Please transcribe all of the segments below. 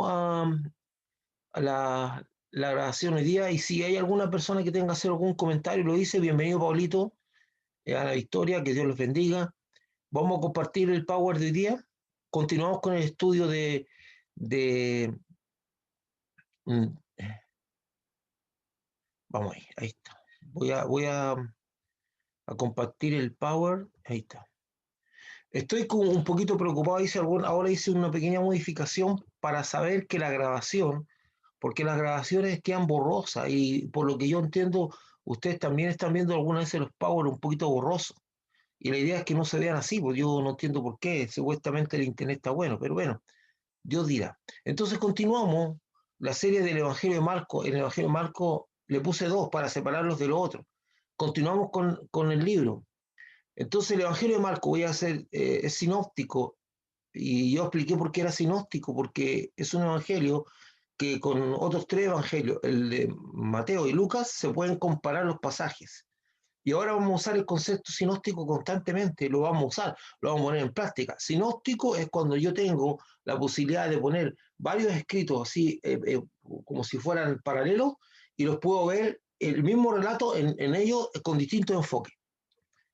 a la grabación hoy día, y si hay alguna persona que tenga que hacer algún comentario, lo dice. Bienvenido, Paulito, a la Victoria, que Dios los bendiga. Vamos a compartir el Power de hoy día. Continuamos con el estudio de mm, vamos ahí está. Voy a compartir el Power, ahí está. Estoy un poquito preocupado, ahora hice una pequeña modificación para saber que la grabación, porque las grabaciones quedan borrosas y por lo que yo entiendo, ustedes también están viendo algunas veces los Power un poquito borrosos. Y la idea es que no se vean así, porque yo no entiendo por qué. Supuestamente el internet está bueno, pero bueno, Dios dirá. Entonces continuamos la serie del Evangelio de Marco. En el Evangelio de Marco le puse 2 para separarlos de lo otro. Continuamos con el libro. Entonces el Evangelio de Marco voy a hacer, es sinóptico, y yo expliqué por qué era sinóptico, porque es un evangelio que con otros 3 evangelios, el de Mateo y Lucas, se pueden comparar los pasajes. Y ahora vamos a usar el concepto sinóptico constantemente, lo vamos a usar, lo vamos a poner en práctica. Sinóptico es cuando yo tengo la posibilidad de poner varios escritos así, como si fueran paralelos, y los puedo ver el mismo relato en ellos con distintos enfoques.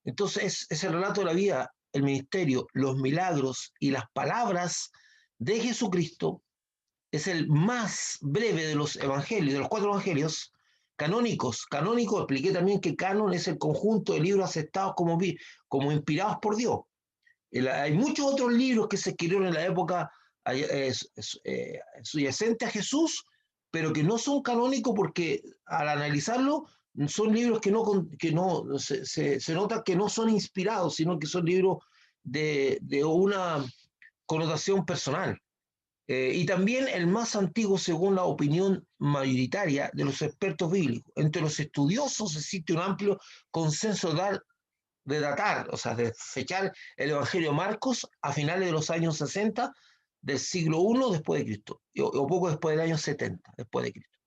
Entonces es el relato de la vida, el ministerio, los milagros y las palabras de Jesucristo. Es el más breve de los evangelios, de los 4 evangelios canónicos. Canónico, expliqué también que canon es el conjunto de libros aceptados como inspirados por Dios. Hay muchos otros libros que se escribieron en la época subyacente a Jesús, pero que no son canónicos porque al analizarlo son libros que no se nota que no son inspirados, sino que son libros de una connotación personal. Y también el más antiguo según la opinión mayoritaria de los expertos bíblicos. Entre los estudiosos existe un amplio consenso de datar, o sea, de fechar el Evangelio de Marcos a finales de los años 60 del siglo I después de Cristo, o poco después del año 70 después de Cristo.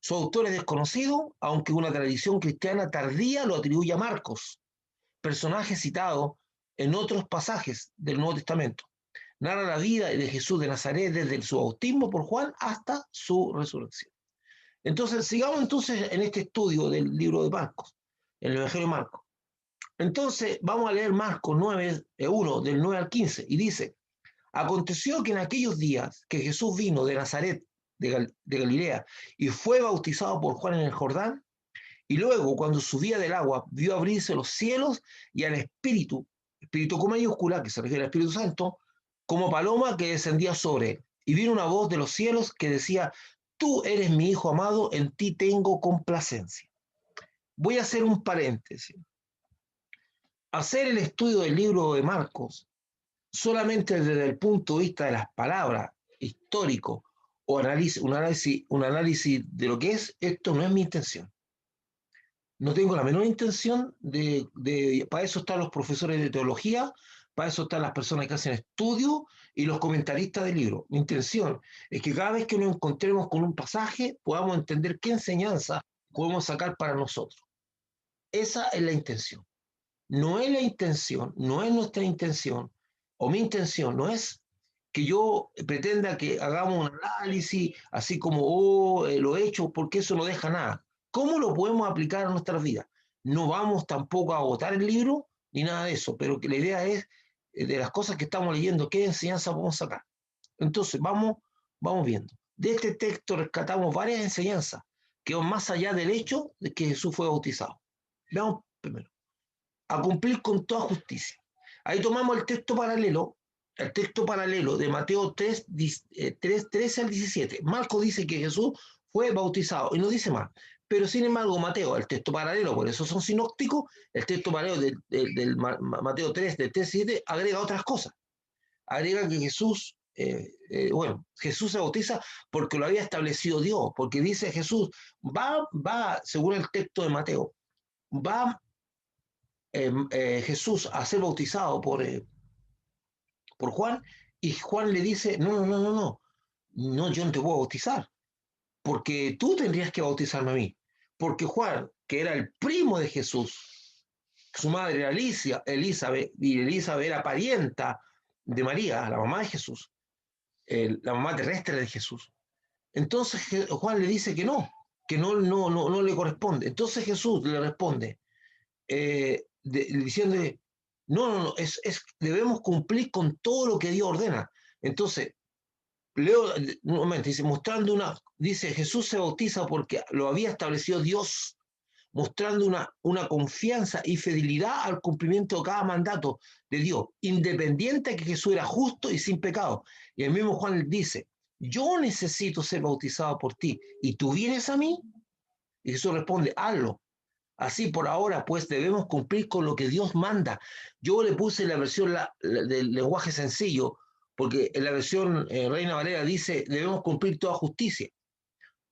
Su autor es desconocido, aunque una tradición cristiana tardía lo atribuye a Marcos, personaje citado en otros pasajes del Nuevo Testamento. Narra la vida de Jesús de Nazaret desde su bautismo por Juan hasta su resurrección. Entonces, sigamos entonces en este estudio del libro de Marcos, el Evangelio de Marcos. Entonces, vamos a leer Marcos 9, 1, del 9 al 15, y dice: aconteció que en aquellos días que Jesús vino de Nazaret, de Galilea, y fue bautizado por Juan en el Jordán, y luego, cuando subía del agua, vio abrirse los cielos y al Espíritu con mayúscula, que se refiere al Espíritu Santo, como paloma que descendía sobre él. Y vino una voz de los cielos que decía: tú eres mi Hijo amado, en ti tengo complacencia. Voy a hacer un paréntesis. Hacer el estudio del libro de Marcos solamente desde el punto de vista de las palabras, histórico, o un análisis de lo que es, esto no es mi intención. No tengo la menor intención para eso están los profesores de teología, para eso están las personas que hacen estudio y los comentaristas del libro. Mi intención es que cada vez que nos encontremos con un pasaje podamos entender qué enseñanza podemos sacar para nosotros. Esa es la intención. No es la intención, no es nuestra intención, o mi intención no es que yo pretenda que hagamos un análisis así como, lo he hecho, porque eso no deja nada. ¿Cómo lo podemos aplicar a nuestras vidas? No vamos tampoco a agotar el libro ni nada de eso, pero que la idea es de las cosas que estamos leyendo, qué enseñanza podemos sacar. Entonces, vamos viendo. De este texto rescatamos varias enseñanzas que van más allá del hecho de que Jesús fue bautizado. Veamos primero. A cumplir con toda justicia. Ahí tomamos el texto paralelo de Mateo 3, 13 al 17. Marcos dice que Jesús fue bautizado y no dice más. Pero sin embargo, Mateo, el texto paralelo, por eso son sinópticos, el texto paralelo del Mateo 3, del 13 al 17, agrega otras cosas. Agrega que Jesús, Jesús se bautiza porque lo había establecido Dios, porque dice Jesús, según el texto de Mateo, va Jesús a ser bautizado por Juan, y Juan le dice: no, yo no te puedo bautizar, porque tú tendrías que bautizarme a mí, porque Juan, que era el primo de Jesús, su madre era Elizabeth, y Elizabeth era parienta de María, la mamá de Jesús, la mamá terrestre de Jesús. Entonces Juan le dice que no le corresponde. Entonces Jesús le responde, diciéndole, no, debemos cumplir con todo lo que Dios ordena. Entonces, leo nuevamente, dice, Jesús se bautiza porque lo había establecido Dios, mostrando una confianza y fidelidad al cumplimiento de cada mandato de Dios, independiente de que Jesús era justo y sin pecado. Y el mismo Juan dice, yo necesito ser bautizado por ti, ¿y tú vienes a mí? Y Jesús responde, hazlo. Así por ahora, pues debemos cumplir con lo que Dios manda. Yo le puse la versión del lenguaje sencillo, porque en la versión Reina Valera dice, debemos cumplir toda justicia.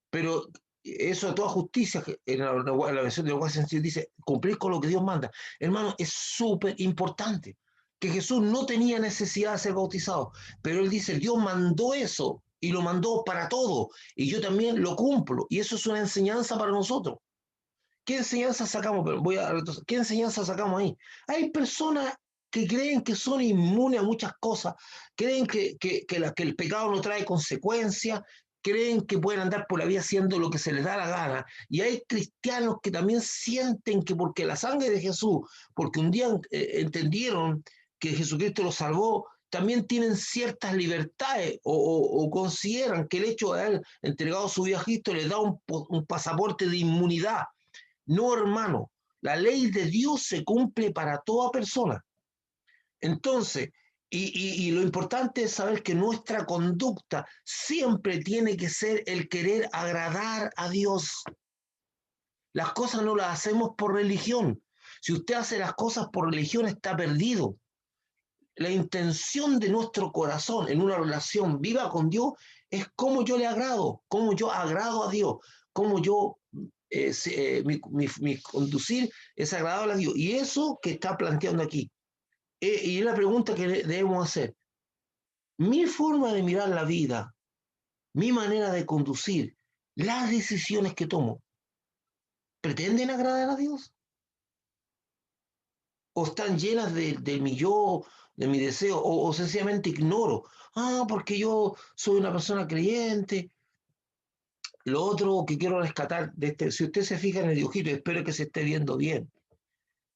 Pero eso de toda justicia, en la versión del lenguaje sencillo dice, cumplir con lo que Dios manda. Hermano, es súper importante, que Jesús no tenía necesidad de ser bautizado, pero él dice, Dios mandó eso, y lo mandó para todo, y yo también lo cumplo, y eso es una enseñanza para nosotros. ¿Qué enseñanza sacamos? ¿Qué enseñanza sacamos ahí? Hay personas que creen que son inmunes a muchas cosas, creen que el pecado no trae consecuencias, creen que pueden andar por la vida haciendo lo que se les da la gana. Y hay cristianos que también sienten que porque la sangre de Jesús, porque un día entendieron que Jesucristo los salvó, también tienen ciertas libertades o consideran que el hecho de haber entregado su vida a Cristo les da un pasaporte de inmunidad. No, hermano, la ley de Dios se cumple para toda persona. Entonces, y lo importante es saber que nuestra conducta siempre tiene que ser el querer agradar a Dios. Las cosas no las hacemos por religión. Si usted hace las cosas por religión, está perdido. La intención de nuestro corazón en una relación viva con Dios es cómo yo le agrado, cómo yo agrado a Dios, cómo yo mi conducir es agradable a Dios. Y eso que está planteando aquí, y es la pregunta que debemos hacer. Mi forma de mirar la vida, mi manera de conducir, las decisiones que tomo, ¿pretenden agradar a Dios? ¿O están llenas de mi yo, de mi deseo, o sencillamente ignoro? Porque yo soy una persona creyente. Lo otro que quiero rescatar de si usted se fija en el dibujito, espero que se esté viendo bien.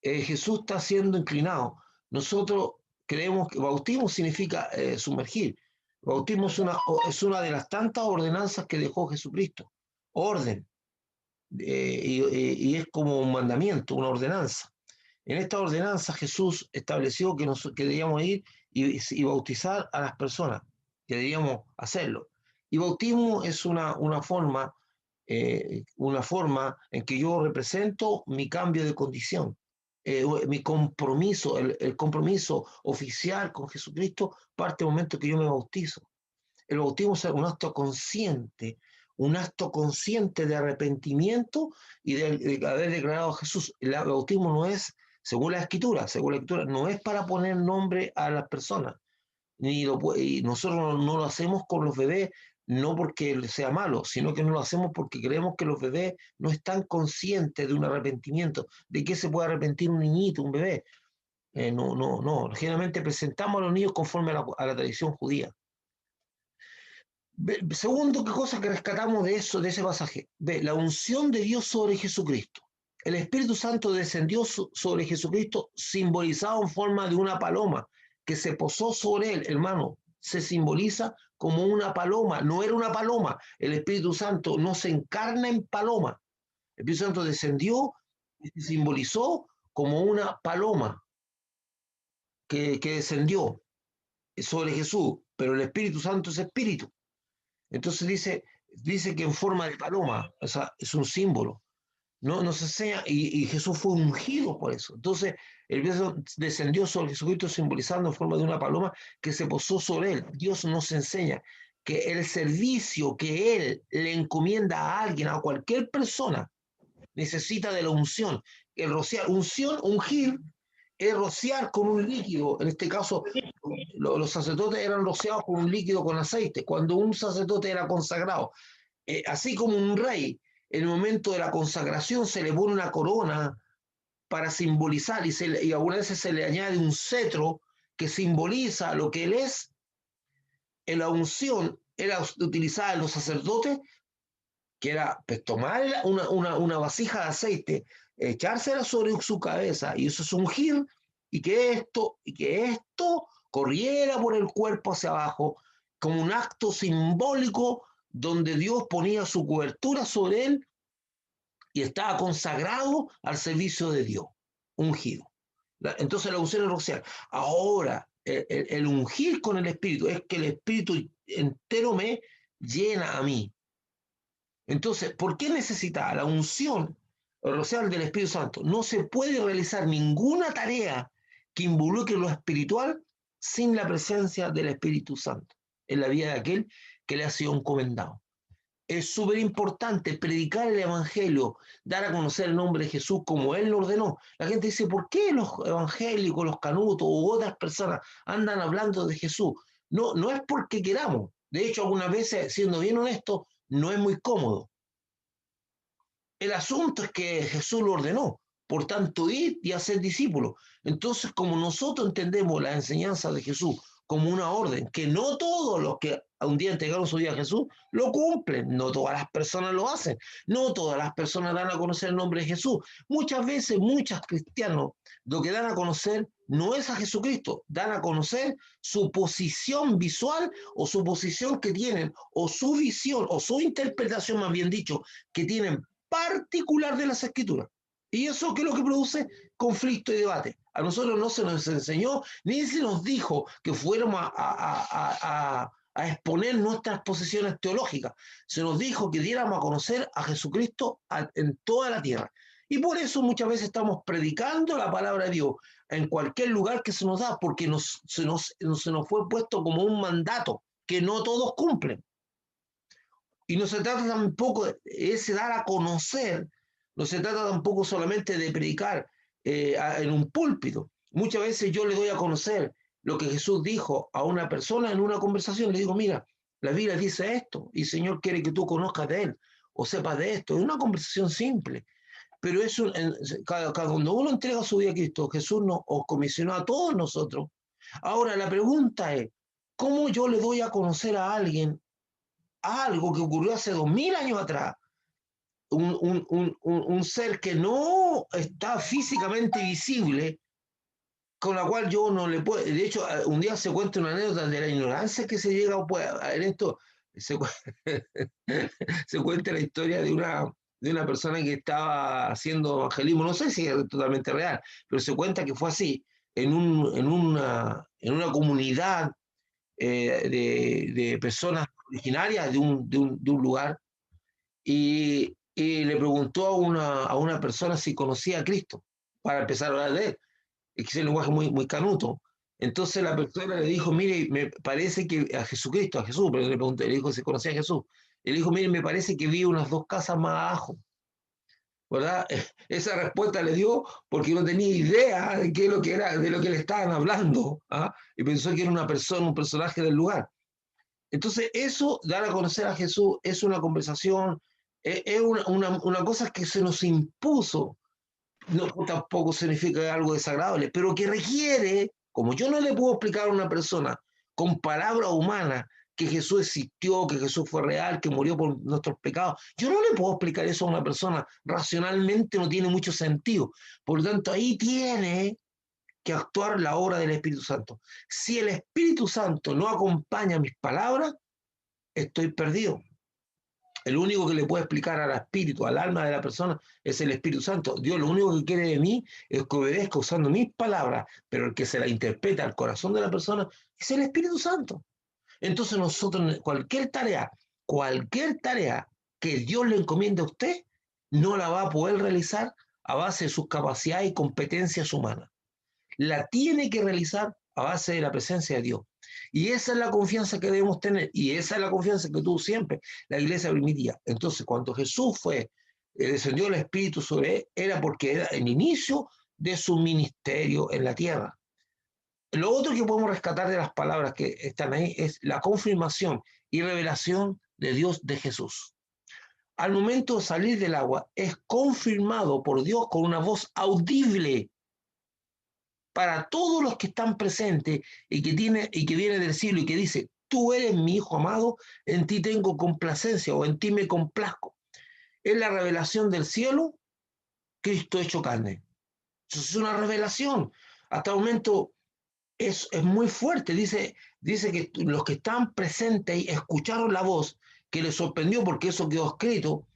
Jesús está siendo inclinado. Nosotros creemos que bautismo significa sumergir. Bautismo es una de las tantas ordenanzas que dejó Jesucristo. Orden. Y es como un mandamiento, una ordenanza. En esta ordenanza Jesús estableció que debíamos ir y bautizar a las personas, que debíamos hacerlo. Y bautismo es una forma en que yo represento mi cambio de condición, mi compromiso, el compromiso oficial con Jesucristo parte del momento que yo me bautizo. El bautismo es un acto consciente de arrepentimiento y de haber declarado a Jesús. El bautismo no es, según la Escritura, no es para poner nombre a las personas. Y nosotros no lo hacemos con los bebés, no porque sea malo, sino que no lo hacemos porque creemos que los bebés no están conscientes de un arrepentimiento. ¿De qué se puede arrepentir un niñito, un bebé? No. Generalmente presentamos a los niños conforme a la tradición judía. Segundo, ¿qué cosa que rescatamos de eso, de ese pasaje? La unción de Dios sobre Jesucristo. El Espíritu Santo descendió sobre Jesucristo simbolizado en forma de una paloma que se posó sobre él, hermano. Se simboliza como una paloma, no era una paloma. El Espíritu Santo no se encarna en paloma. El Espíritu Santo descendió y se simbolizó como una paloma que descendió sobre Jesús, pero el Espíritu Santo es espíritu. Entonces dice que en forma de paloma, o sea, es un símbolo. No nos enseña, y Jesús fue ungido por eso. Entonces, el beso descendió sobre Jesucristo simbolizando en forma de una paloma que se posó sobre él. Dios nos enseña que el servicio que él le encomienda a alguien, a cualquier persona, necesita de la unción. El rociar, ungir, es rociar con un líquido. En este caso, los sacerdotes eran rociados con un líquido con aceite. Cuando un sacerdote era consagrado, así como un rey, en el momento de la consagración se le pone una corona para simbolizar, y algunas veces se le añade un cetro que simboliza lo que él es. la unción era utilizada en los sacerdotes, que era pues, tomar una vasija de aceite, echársela sobre su cabeza, y eso es ungir, y que esto corriera por el cuerpo hacia abajo, como un acto simbólico donde Dios ponía su cobertura sobre él y estaba consagrado al servicio de Dios, ungido. Entonces la unción es rociar. Ahora, el ungir con el Espíritu es que el Espíritu entero me llena a mí. Entonces, ¿por qué necesita la unción rociar del Espíritu Santo? No se puede realizar ninguna tarea que involucre lo espiritual sin la presencia del Espíritu Santo en la vida de aquel que le ha sido encomendado. Es súper importante predicar el Evangelio, dar a conocer el nombre de Jesús como Él lo ordenó. La gente dice, ¿por qué los evangélicos, los canutos u otras personas andan hablando de Jesús? No, no es porque queramos. De hecho, algunas veces, siendo bien honesto, no es muy cómodo. El asunto es que Jesús lo ordenó. Por tanto, ir y hacer discípulos. Entonces, como nosotros entendemos la enseñanza de Jesús como una orden, que no todos los que un día entregaron su vida a Jesús lo cumplen, no todas las personas lo hacen, no todas las personas dan a conocer el nombre de Jesús. Muchas veces, muchos cristianos lo que dan a conocer no es a Jesucristo, dan a conocer su posición visual o su posición que tienen, o su visión, o su interpretación, más bien dicho, que tienen particular de las escrituras. Y eso que es lo que produce conflicto y debate. A nosotros no se nos enseñó, ni se nos dijo que fuéramos a exponer nuestras posiciones teológicas. Se nos dijo que diéramos a conocer a Jesucristo en toda la tierra. Y por eso muchas veces estamos predicando la palabra de Dios en cualquier lugar que se nos da, porque se nos fue puesto como un mandato que no todos cumplen. Y no se trata tampoco de ese dar a conocer, no se trata tampoco solamente de predicar en un púlpito. Muchas veces yo le doy a conocer lo que Jesús dijo a una persona en una conversación. Le digo, mira, la Biblia dice esto y el Señor quiere que tú conozcas de Él o sepas de esto. Es una conversación simple, pero cuando uno entrega su vida a Cristo, Jesús nos comisionó a todos nosotros. Ahora, la pregunta es, ¿cómo yo le doy a conocer a alguien algo que ocurrió hace 2000 años atrás? Un ser que no está físicamente visible, con la cual yo no le puedo. De hecho, un día se cuenta una anécdota de la ignorancia que se llega en esto. Se, se cuenta la historia de una persona que estaba haciendo evangelismo, no sé si es totalmente real, pero se cuenta que fue así, en una comunidad de personas originarias de un lugar, y le preguntó a una persona si conocía a Cristo, para empezar a hablar de él. Es que es un lenguaje muy canuto. Entonces la persona le dijo, mire, me parece que a Jesucristo, a Jesús, pero le pregunté, le dijo si conocía a Jesús. Él dijo, mire, me parece que vi unas 2 casas más abajo, ¿verdad? Esa respuesta le dio porque no tenía idea de qué es lo que era, de lo que le estaban hablando, ¿ah? Y pensó que era una persona, un personaje del lugar. Entonces, eso, dar a conocer a Jesús, es una conversación, es una cosa que se nos impuso. No, tampoco significa algo desagradable, pero que requiere, como yo no le puedo explicar a una persona con palabra humana que Jesús existió, que Jesús fue real, que murió por nuestros pecados, yo no le puedo explicar eso a una persona. Racionalmente no tiene mucho sentido. Por lo tanto, ahí tiene que actuar la obra del Espíritu Santo. Si el Espíritu Santo no acompaña mis palabras, estoy perdido. El único que le puede explicar al espíritu, al alma de la persona, es el Espíritu Santo. Dios lo único que quiere de mí es que obedezca usando mis palabras, pero el que se la interpreta al corazón de la persona es el Espíritu Santo. Entonces nosotros, cualquier tarea que Dios le encomiende a usted, no la va a poder realizar a base de sus capacidades y competencias humanas. La tiene que realizar a base de la presencia de Dios. Y esa es la confianza que debemos tener, y esa es la confianza que tuvo siempre la iglesia primitiva. Entonces, cuando Jesús descendió el Espíritu sobre él, era porque era el inicio de su ministerio en la tierra. Lo otro que podemos rescatar de las palabras que están ahí es la confirmación y revelación de Dios de Jesús. Al momento de salir del agua, es confirmado por Dios con una voz audible para todos los que están presentes y que viene del cielo y que dice, tú eres mi hijo amado, en ti tengo complacencia o en ti me complazco. Es la revelación del cielo, Cristo hecho carne. Eso es una revelación. Hasta el momento es muy fuerte. Dice que los que estaban presentes y escucharon la voz, que les sorprendió porque eso quedó escrito,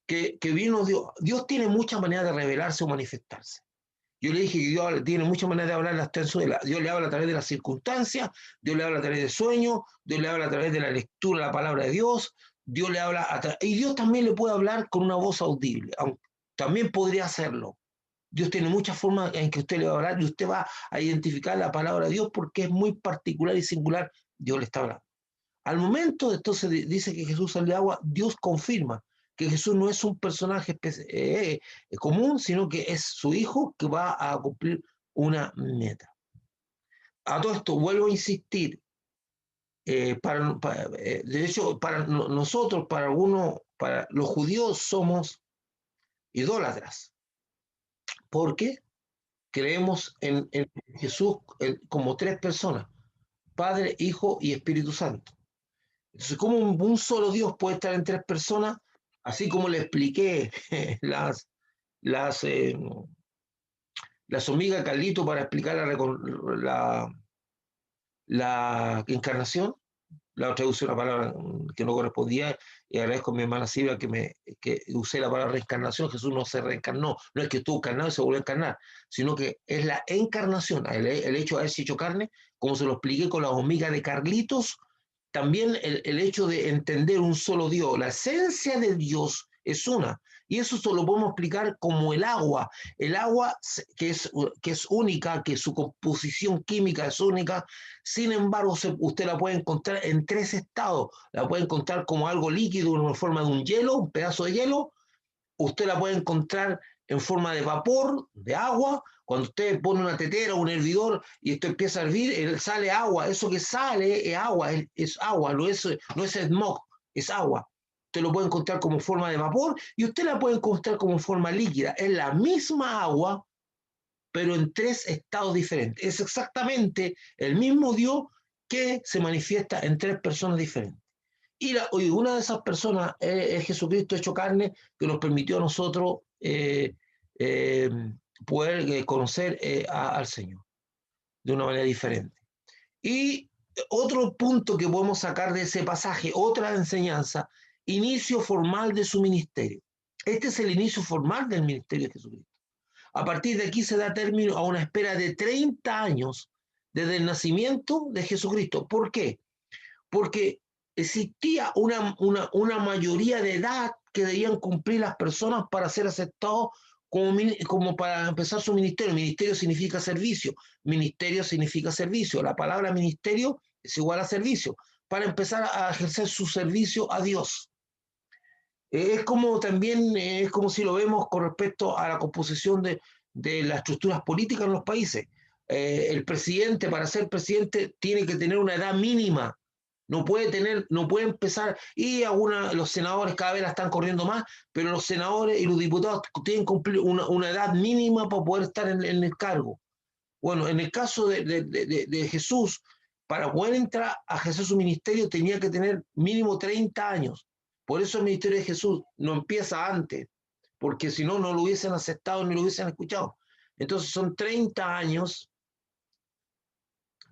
que vino Dios. Dios tiene muchas maneras de revelarse o manifestarse. Yo le dije que Dios tiene muchas maneras de hablar. Dios le habla a través de las circunstancias, Dios le habla a través de sueños, Dios le habla a través de la lectura de la palabra de Dios, Dios le habla y Dios también le puede hablar con una voz audible, también podría hacerlo. Dios tiene muchas formas en que usted le va a hablar y usted va a identificar la palabra de Dios porque es muy particular y singular. Dios le está hablando. Al momento, entonces, dice que Jesús sale de agua, Dios confirma que Jesús no es un personaje común, sino que es su hijo que va a cumplir una meta. A todo esto, vuelvo a insistir, de hecho, para nosotros, para algunos, para los judíos somos idólatras, porque creemos en Jesús como tres personas, Padre, Hijo y Espíritu Santo. Entonces, ¿cómo un solo Dios puede estar en tres personas? Así como le expliqué las, las, eh, las hormigas Carlito para explicar la encarnación, la traducción, una palabra que no correspondía, y agradezco a mi hermana Silvia que usé la palabra reencarnación. Jesús no se reencarnó, no es que estuvo encarnado y se volvió a encarnar, sino que es la encarnación, el hecho de haberse hecho carne, como se lo expliqué con las hormigas de Carlitos. También el hecho de entender un solo Dios, la esencia de Dios es una, y eso solo lo podemos explicar como el agua que es única, que su composición química es única. Sin embargo, usted la puede encontrar en tres estados. La puede encontrar como algo líquido en forma de un hielo, un pedazo de hielo. Usted la puede encontrar en forma de vapor, de agua. Cuando usted pone una tetera o un hervidor y esto empieza a hervir, sale agua. Eso que sale es agua, es agua, no es smog, es agua. Usted lo puede encontrar como forma de vapor y usted la puede encontrar como forma líquida. Es la misma agua, pero en tres estados diferentes. Es exactamente el mismo Dios que se manifiesta en tres personas diferentes. Y una de esas personas es Jesucristo hecho carne, que nos permitió a nosotros eh, poder conocer al Señor de una manera diferente. Y otro punto que podemos sacar de ese pasaje, otra enseñanza, inicio formal de su ministerio. Este es el inicio formal del ministerio de Jesucristo. A partir de aquí se da término a una espera de 30 años desde el nacimiento de Jesucristo. ¿Por qué? Porque existía una mayoría de edad que debían cumplir las personas para ser aceptados como para empezar su ministerio. Ministerio significa servicio. Ministerio significa servicio. La palabra ministerio es igual a servicio. Para empezar a ejercer su servicio a Dios. Es como también, es como si lo vemos con respecto a la composición de las estructuras políticas en los países. El presidente, para ser presidente, tiene que tener una edad mínima. No puede empezar, y los senadores cada vez la están corriendo más, pero los senadores y los diputados tienen que cumplir una edad mínima para poder estar en el cargo. Bueno, en el caso de Jesús, para poder entrar a ejercer su ministerio tenía que tener mínimo 30 años. Por eso el ministerio de Jesús no empieza antes, porque si no, no lo hubiesen aceptado ni lo hubiesen escuchado. Entonces son 30 años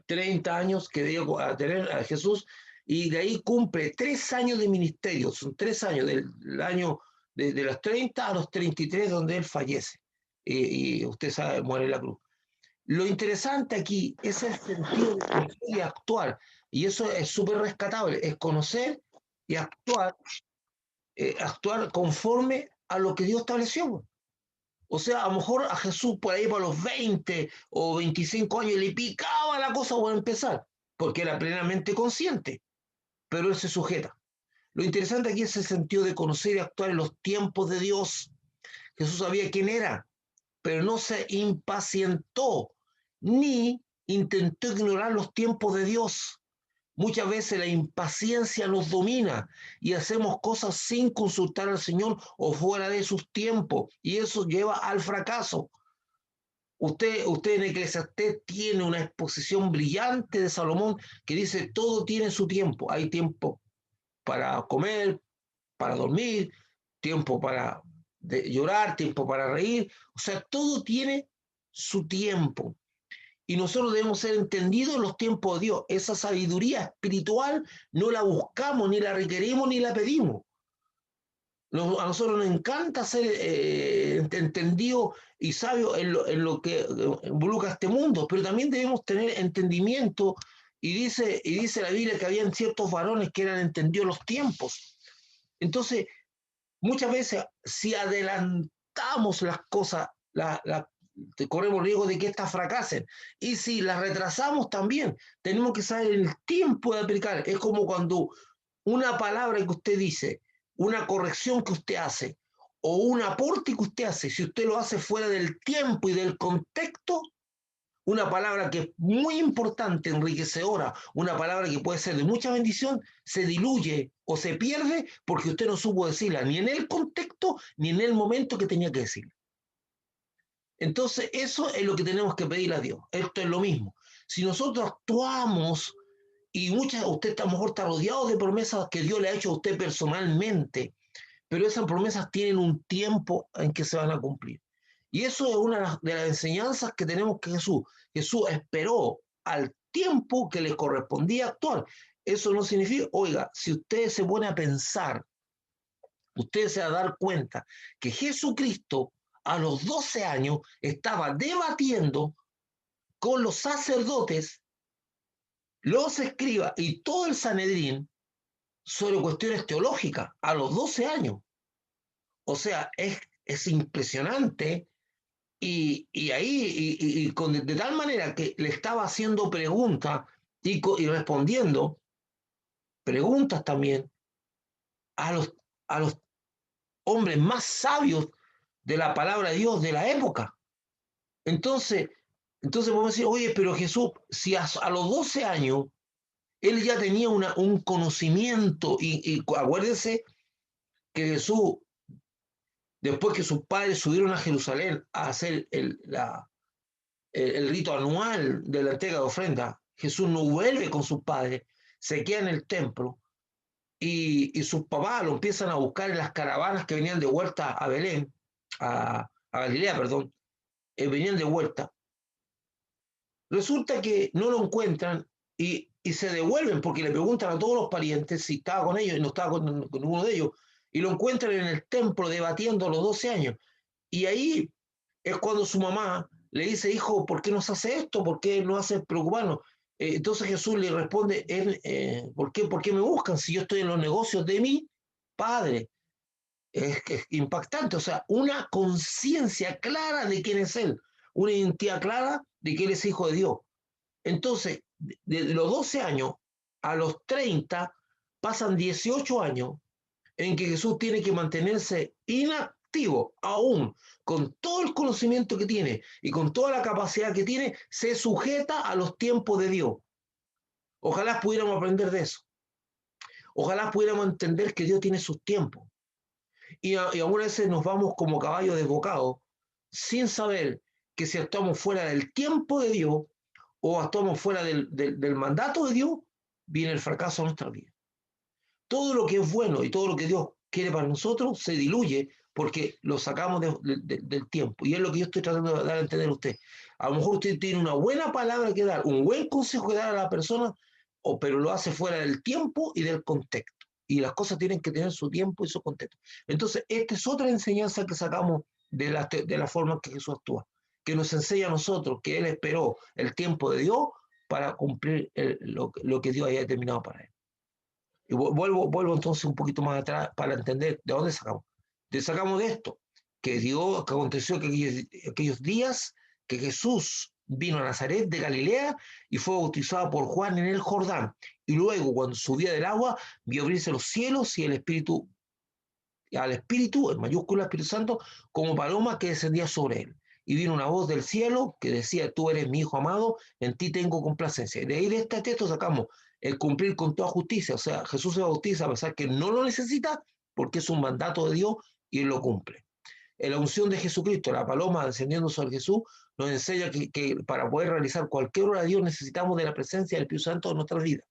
que debe tener a Jesús, y de ahí cumple 3 años de ministerio. Son 3 años, del año de los 30 a los 33, donde él fallece. Y usted sabe, muere en la cruz. Lo interesante aquí es el sentido de conocer y actuar, y eso es súper rescatable, es conocer y actuar conforme a lo que Dios estableció. O sea, a lo mejor a Jesús por ahí por los 20 o 25 años le picaba la cosa por empezar, porque era plenamente consciente, pero él se sujeta. Lo interesante aquí es el sentido de conocer y actuar en los tiempos de Dios. Jesús sabía quién era, pero no se impacientó ni intentó ignorar los tiempos de Dios. Muchas veces la impaciencia nos domina y hacemos cosas sin consultar al Señor o fuera de sus tiempos, y eso lleva al fracaso. Usted en Eclesiastés tiene una exposición brillante de Salomón que dice, todo tiene su tiempo. Hay tiempo para comer, para dormir, tiempo para llorar, tiempo para reír. O sea, todo tiene su tiempo. Y nosotros debemos ser entendidos en los tiempos de Dios. Esa sabiduría espiritual no la buscamos, ni la requerimos, ni la pedimos. A nosotros nos encanta ser entendidos y sabios en lo que involucra este mundo, pero también debemos tener entendimiento. Y dice la Biblia que habían ciertos varones que eran entendidos los tiempos. Entonces, muchas veces, si adelantamos las cosas, corremos riesgo de que éstas fracasen. Y si las retrasamos también, tenemos que saber el tiempo de aplicar. Es como cuando una palabra que usted dice, una corrección que usted hace, o un aporte que usted hace, si usted lo hace fuera del tiempo y del contexto, una palabra que es muy importante, enriquecedora, una palabra que puede ser de mucha bendición, se diluye o se pierde porque usted no supo decirla ni en el contexto ni en el momento que tenía que decirla. Entonces, eso es lo que tenemos que pedir a Dios. Esto es lo mismo. Si nosotros actuamos y usted a lo mejor está rodeado de promesas que Dios le ha hecho a usted personalmente, pero esas promesas tienen un tiempo en que se van a cumplir. Y eso es una de las enseñanzas que tenemos que Jesús. Jesús esperó al tiempo que le correspondía actuar. Eso no significa, oiga, si usted se pone a pensar, usted se va a dar cuenta que Jesucristo a los 12 años estaba debatiendo con los sacerdotes, los escribas y todo el Sanedrín sobre cuestiones teológicas a los 12 años. O sea, es impresionante y ahí, de tal manera que le estaba haciendo preguntas y respondiendo preguntas también a a los hombres más sabios de la palabra de Dios de la época. Entonces, entonces podemos decir, oye, pero Jesús, si a los 12 años él ya tenía un conocimiento, y acuérdense que Jesús, después que sus padres subieron a Jerusalén a hacer el rito anual de la entrega de ofrenda, Jesús no vuelve con sus padres, se queda en el templo y sus papás lo empiezan a buscar en las caravanas que venían de vuelta a Belén, a Galilea, perdón, venían de vuelta. Resulta que no lo encuentran y se devuelven porque le preguntan a todos los parientes si estaba con ellos y no estaba con ninguno de ellos, y lo encuentran en el templo debatiendo a los 12 años. Y ahí es cuando su mamá le dice, hijo, ¿por qué nos hace esto? ¿Por qué no hace preocuparnos? Entonces Jesús le responde, ¿por qué me buscan si yo estoy en los negocios de mi padre? Es impactante, o sea, una conciencia clara de quién es él, una identidad clara de que él es hijo de Dios. Entonces, de los 12 años a los 30 pasan 18 años en que Jesús tiene que mantenerse inactivo, aún con todo el conocimiento que tiene y con toda la capacidad que tiene, se sujeta a los tiempos de Dios. Ojalá pudiéramos aprender de eso. Ojalá pudiéramos entender que Dios tiene sus tiempos. Y algunas veces nos vamos como caballos desbocados sin saber que si actuamos fuera del tiempo de Dios o actuamos fuera del mandato de Dios, viene el fracaso a nuestra vida. Todo lo que es bueno y todo lo que Dios quiere para nosotros se diluye porque lo sacamos del tiempo. Y es lo que yo estoy tratando de dar a entender a usted. A lo mejor usted tiene una buena palabra que dar, un buen consejo que dar a la persona, pero lo hace fuera del tiempo y del contexto. Y las cosas tienen que tener su tiempo y su contexto. Entonces, esta es otra enseñanza que sacamos de la forma en que Jesús actúa, que nos enseña a nosotros que Él esperó el tiempo de Dios para cumplir lo que Dios haya determinado para Él. Y vuelvo entonces un poquito más atrás para entender de dónde sacamos. Sacamos de esto, que Dios, que aconteció que aquellos días que Jesús vino a Nazaret de Galilea y fue bautizado por Juan en el Jordán. Y luego, cuando subía del agua, vio abrirse los cielos y al Espíritu, en mayúscula Espíritu Santo, como paloma que descendía sobre él. Y vino una voz del cielo que decía, tú eres mi hijo amado, en ti tengo complacencia. Y de ahí de este texto sacamos el cumplir con toda justicia. O sea, Jesús se bautiza a pesar que no lo necesita porque es un mandato de Dios y él lo cumple. En la unción de Jesucristo, la paloma descendiendo sobre Jesús, nos enseña que para poder realizar cualquier obra de Dios necesitamos de la presencia del Espíritu Santo en nuestras vidas.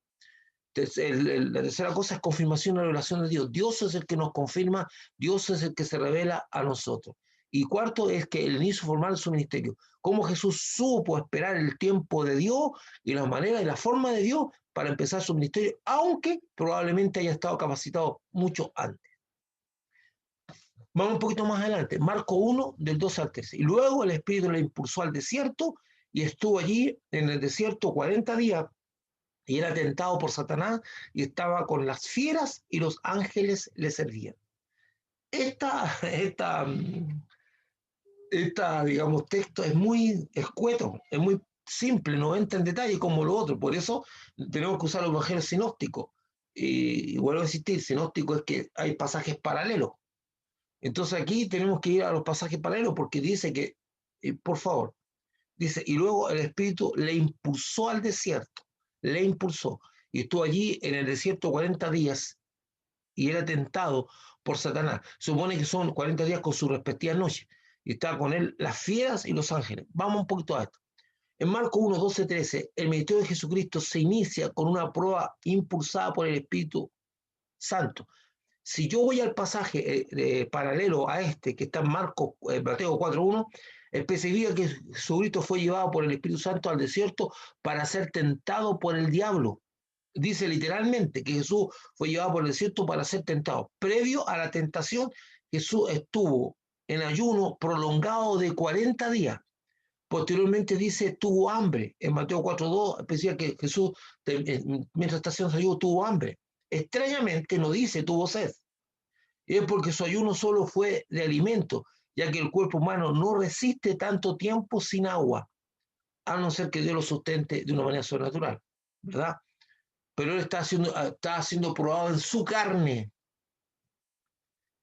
Entonces, la tercera cosa es confirmación y revelación de Dios. Dios es el que nos confirma, Dios es el que se revela a nosotros. Y cuarto es que el inicio formal de su ministerio. Cómo Jesús supo esperar el tiempo de Dios y la manera y la forma de Dios para empezar su ministerio, aunque probablemente haya estado capacitado mucho antes. Vamos un poquito más adelante. Marcos 1, del 12 al 13. Y luego el Espíritu le impulsó al desierto y estuvo allí en el desierto 40 días y era tentado por Satanás y estaba con las fieras y los ángeles le servían. Esta digamos, texto es muy escueto, es muy simple, no entra en detalle como lo otro. Por eso tenemos que usar los evangelios sinópticos. Y vuelvo a insistir, sinóptico es que hay pasajes paralelos. Entonces aquí tenemos que ir a los pasajes paralelos porque dice que, por favor, dice, y luego el Espíritu le impulsó al desierto, le impulsó, y estuvo allí en el desierto 40 días y era tentado por Satanás. Supone que son 40 días con sus respectivas noches, y está con él las fieras y los ángeles. Vamos un poquito a esto. En Marcos 1, 12, 13, el ministerio de Jesucristo se inicia con una prueba impulsada por el Espíritu Santo. Si yo voy al pasaje paralelo a este, que está en Mateo 4.1, especifica que Jesucristo fue llevado por el Espíritu Santo al desierto para ser tentado por el diablo. Dice literalmente que Jesús fue llevado por el desierto para ser tentado. Previo a la tentación, Jesús estuvo en ayuno prolongado de 40 días. Posteriormente dice, tuvo hambre. En Mateo 4.2 especifica que Jesús, mientras está haciendo su ayuno, tuvo hambre. Extrañamente no dice tuvo sed. Y es porque su ayuno solo fue de alimento, ya que el cuerpo humano no resiste tanto tiempo sin agua, a no ser que Dios lo sustente de una manera sobrenatural, ¿verdad? Pero él está siendo probado en su carne.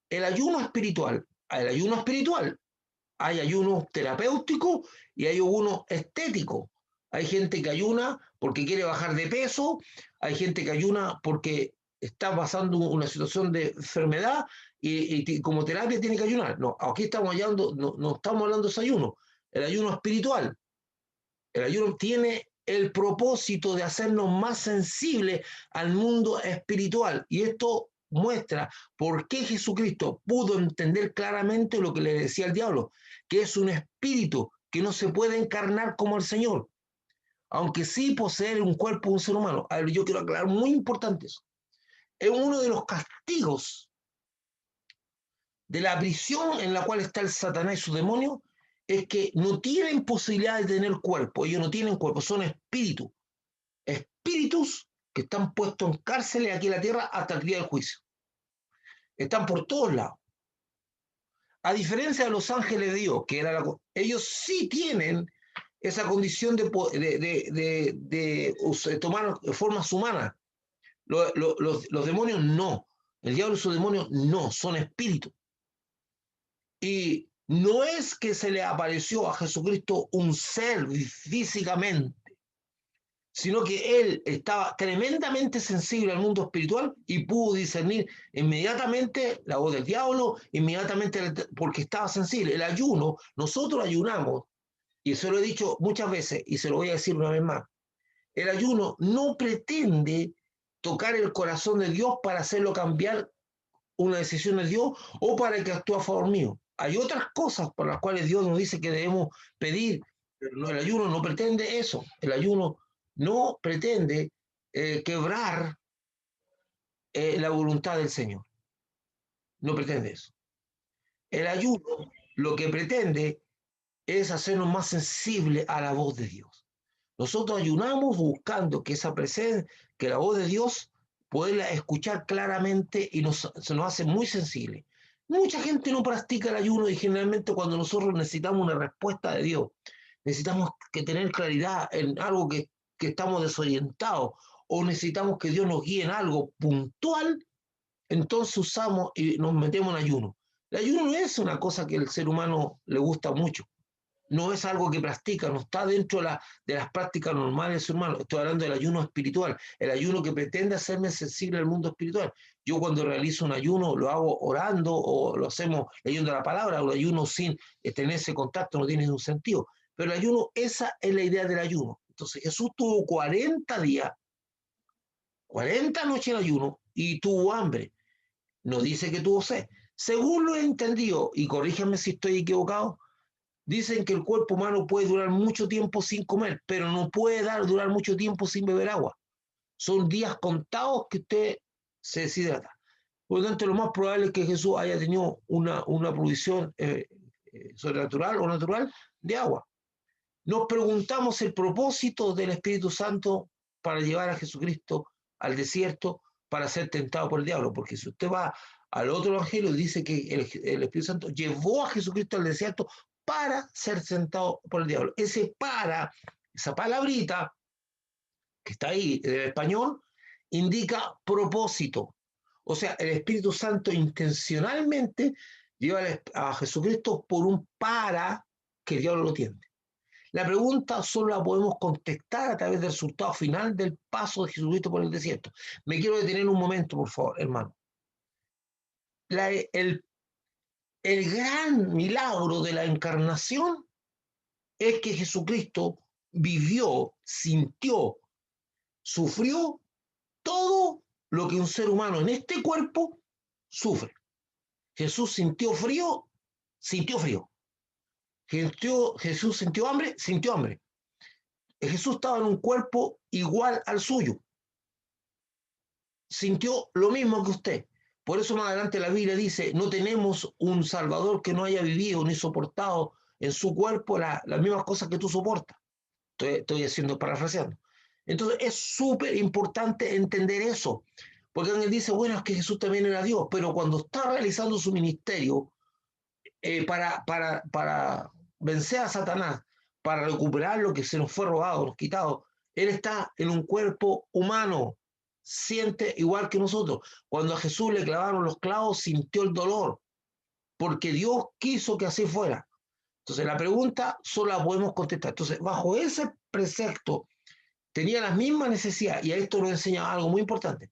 El ayuno espiritual, hay ayuno terapéutico y hay ayuno estético. Hay gente que ayuna porque quiere bajar de peso, hay gente que ayuna porque está pasando una situación de enfermedad y como terapia tiene que ayunar. No, aquí estamos hablando, no estamos hablando de ese ayuno. El ayuno espiritual. El ayuno tiene el propósito de hacernos más sensibles al mundo espiritual. Y esto muestra por qué Jesucristo pudo entender claramente lo que le decía el diablo, que es un espíritu que no se puede encarnar como el Señor, aunque sí poseer un cuerpo de un ser humano. A ver, yo quiero aclarar muy importante eso. Es uno de los castigos de la prisión en la cual está el Satanás y su demonio, es que no tienen posibilidad de tener cuerpo. Ellos no tienen cuerpo, son espíritus. Espíritus que están puestos en cárceles aquí en la tierra hasta el día del juicio. Están por todos lados. A diferencia de los ángeles de Dios, que era ellos sí tienen esa condición de tomar formas humanas. Los demonios no. El diablo y sus demonios no, son espíritus. Y no es que se le apareció a Jesucristo un ser físicamente, sino que él estaba tremendamente sensible al mundo espiritual y pudo discernir inmediatamente la voz del diablo, inmediatamente porque estaba sensible. El ayuno, nosotros ayunamos, y eso lo he dicho muchas veces y se lo voy a decir una vez más, el ayuno no pretende tocar el corazón de Dios para hacerlo cambiar una decisión de Dios o para que actúe a favor mío. Hay otras cosas por las cuales Dios nos dice que debemos pedir, pero no, el ayuno no pretende eso. El ayuno no pretende quebrar la voluntad del Señor. No pretende eso. El ayuno lo que pretende es hacernos más sensibles a la voz de Dios. Nosotros ayunamos buscando que esa presencia, que la voz de Dios, poderla escuchar claramente y se nos hace muy sensible. Mucha gente no practica el ayuno y generalmente cuando nosotros necesitamos una respuesta de Dios, necesitamos que tener claridad en algo que estamos desorientados o necesitamos que Dios nos guíe en algo puntual, entonces usamos y nos metemos en ayuno. El ayuno no es una cosa que al ser humano le gusta mucho, no es algo que practica, no está dentro de las prácticas normales del ser humano. Estoy hablando del ayuno espiritual, el ayuno que pretende hacerme sensible al mundo espiritual. Yo cuando realizo un ayuno lo hago orando o lo hacemos leyendo la palabra, o el ayuno sin tener ese contacto no tiene ningún sentido. Pero el ayuno, esa es la idea del ayuno. Entonces Jesús tuvo 40 días, 40 noches en ayuno y tuvo hambre. No dice que tuvo sed. Según lo he entendido, y corríjanme si estoy equivocado, dicen que el cuerpo humano puede durar mucho tiempo sin comer, pero no puede durar mucho tiempo sin beber agua. Son días contados que usted se deshidrata. Por lo tanto, lo más probable es que Jesús haya tenido una provisión sobrenatural o natural de agua. Nos preguntamos el propósito del Espíritu Santo para llevar a Jesucristo al desierto para ser tentado por el diablo, porque si usted va al otro evangelio, dice que el Espíritu Santo llevó a Jesucristo al desierto para ser tentado por el diablo. Esa palabrita que está ahí en el español, indica propósito. O sea, el Espíritu Santo intencionalmente lleva a Jesucristo por un para que el diablo lo tiende. La pregunta solo la podemos contestar a través del resultado final del paso de Jesucristo por el desierto. Me quiero detener un momento, por favor, hermano. El gran milagro de la encarnación es que Jesucristo vivió, sintió, sufrió todo lo que un ser humano en este cuerpo sufre. Jesús sintió frío, sintió frío. Jesús sintió hambre, sintió hambre. Jesús estaba en un cuerpo igual al suyo. Sintió lo mismo que usted. Por eso más adelante la Biblia dice, no tenemos un Salvador que no haya vivido ni soportado en su cuerpo las mismas cosas que tú soportas. Estoy haciendo parafraseando. Entonces es súper importante entender eso, porque alguien dice, bueno, es que Jesús también era Dios, pero cuando está realizando su ministerio para vencer a Satanás, para recuperar lo que se nos fue robado, nos quitado, Él está en un cuerpo humano, siente igual que nosotros. Cuando a Jesús le clavaron los clavos, sintió el dolor, porque Dios quiso que así fuera. Entonces la pregunta solo la podemos contestar. Entonces, bajo ese precepto, tenía las mismas necesidades, y a esto nos enseña algo muy importante.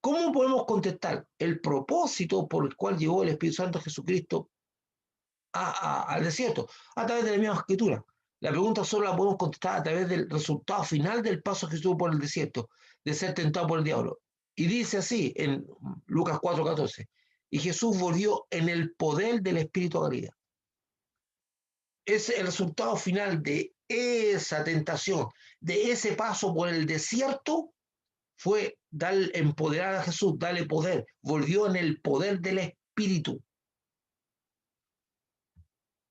¿Cómo podemos contestar el propósito por el cual llevó el Espíritu Santo a Jesucristo al desierto? A través de la misma escritura. La pregunta solo la podemos contestar a través del resultado final del paso que estuvo por el desierto, de ser tentado por el diablo. Y dice así en Lucas 4:14, y Jesús volvió en el poder del Espíritu a Galilea. Es el resultado final de esa tentación, de ese paso por el desierto, fue empoderar a Jesús, darle poder, volvió en el poder del Espíritu.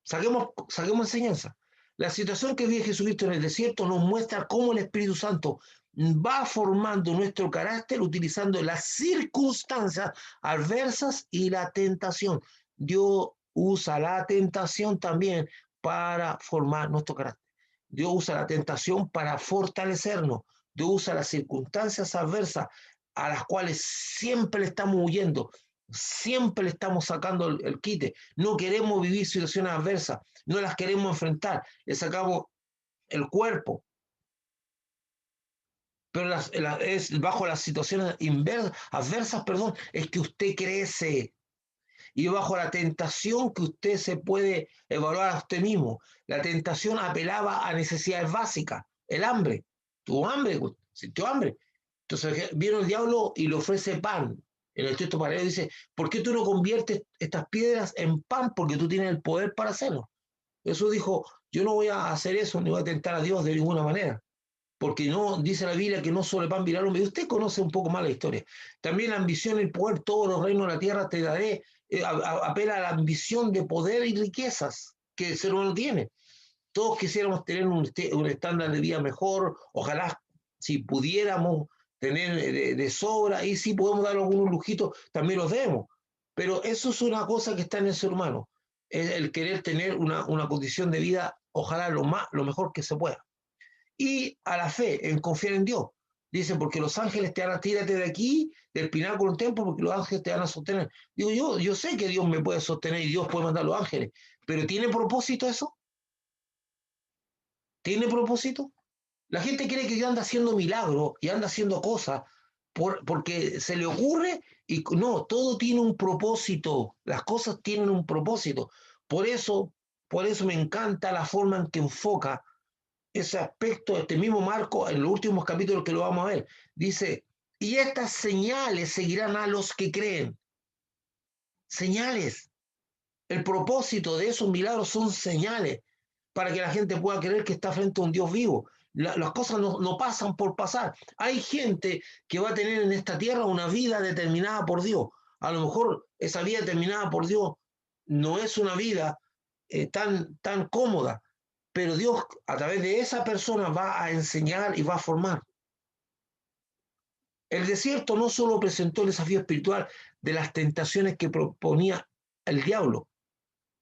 Saquemos enseñanza. La situación que vive Jesucristo en el desierto nos muestra cómo el Espíritu Santo va formando nuestro carácter utilizando las circunstancias adversas y la tentación. Dios usa la tentación también para formar nuestro carácter. Dios usa la tentación para fortalecernos. Dios usa las circunstancias adversas a las cuales siempre le estamos huyendo, siempre le estamos sacando el quite. No queremos vivir situaciones adversas, no las queremos enfrentar, le sacamos el cuerpo. Pero es bajo las situaciones adversas, es que usted crece. Y bajo la tentación que usted se puede evaluar a usted mismo. La tentación apelaba a necesidades básicas. El hambre. Tuvo hambre, sintió hambre. Entonces vino el diablo y le ofrece pan. En el texto paralelo dice, ¿por qué tú no conviertes estas piedras en pan? Porque tú tienes el poder para hacerlo. Jesús dijo, yo no voy a hacer eso, ni voy a tentar a Dios de ninguna manera. Porque no dice la Biblia que no sobre pan vivirá el hombre. Usted conoce un poco más la historia. También la ambición y el poder, todos los reinos de la tierra te daré. Apela a la ambición de poder y riquezas que el ser humano tiene. Todos quisiéramos tener un estándar de vida mejor, ojalá si pudiéramos tener de sobra, y si podemos dar algunos lujitos, también los demos. Pero eso es una cosa que está en el ser humano, el querer tener una condición de vida, ojalá lo mejor que se pueda. Y a la fe, en confiar en Dios. Dice, porque los ángeles te van a tírate de aquí, del pináculo un templo, porque los ángeles te van a sostener. Digo, yo sé que Dios me puede sostener y Dios puede mandar los ángeles, pero ¿tiene propósito eso? ¿Tiene propósito? La gente cree que Dios anda haciendo milagros y anda haciendo cosas porque se le ocurre, y no, todo tiene un propósito, las cosas tienen un propósito. Por eso Por eso me encanta la forma en que enfoca ese aspecto, este mismo Marco, en los últimos capítulos que lo vamos a ver. Dice, y estas señales seguirán a los que creen. Señales. El propósito de esos milagros son señales para que la gente pueda creer que está frente a un Dios vivo. Las cosas no pasan por pasar. Hay gente que va a tener en esta tierra una vida determinada por Dios. A lo mejor esa vida determinada por Dios no es una vida tan cómoda, pero Dios a través de esa persona va a enseñar y va a formar. El desierto no solo presentó el desafío espiritual de las tentaciones que proponía el diablo